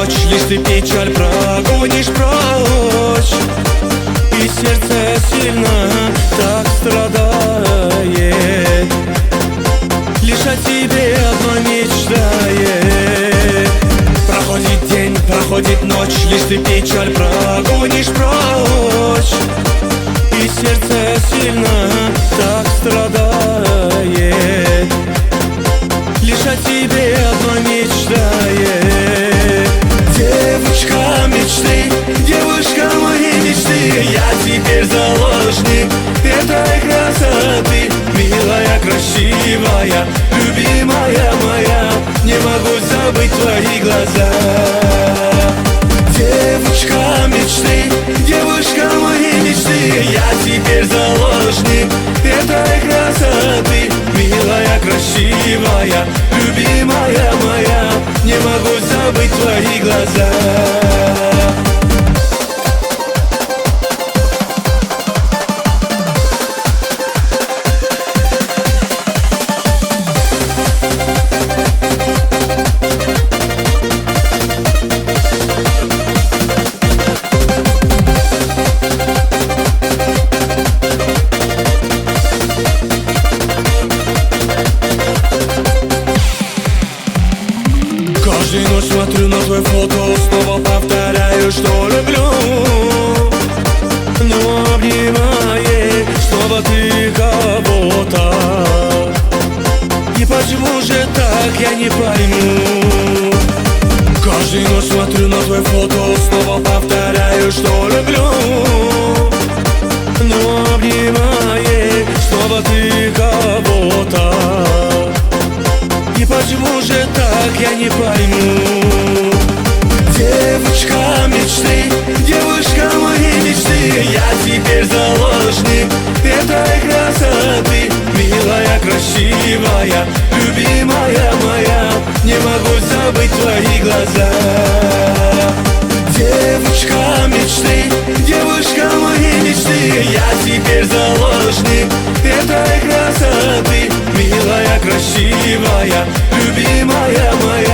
ночь, лишь ты печаль прогонишь прочь. И сердце сильно так страдает, лишь о тебе одно мечтает. Проходит день, проходит ночь, лишь ты печаль прогонишь прочь. И сердце сильно так страдает, лишь о тебе одно мечтает. Девушка мечты, девушка моей мечты, я теперь заложник этой красоты. Милая, красивая, любимая моя, не могу забыть твои глаза. Девушка мечты, девушка моей мечты, я теперь заложник этой красоты. Милая, красивая, любимая моя, не могу забыть твои глаза. Каждую ночь смотрю на твое фото, снова повторяю, что люблю. Но обнимая, снова ты кого-то. И почему же так, я не пойму. Каждую ночь смотрю на твое фото, снова повторяю, что люблю. Но обнимая, снова ты кого-то. И почему же так, я не пойму. Девушка мечты, девушка моей мечты, я теперь заложник этой красоты. Милая, красивая, любимая моя, не могу забыть твои глаза. Девушка мечты, девушка моей мечты, я теперь заложник этой красоты. Милая, красивая, любимая моя,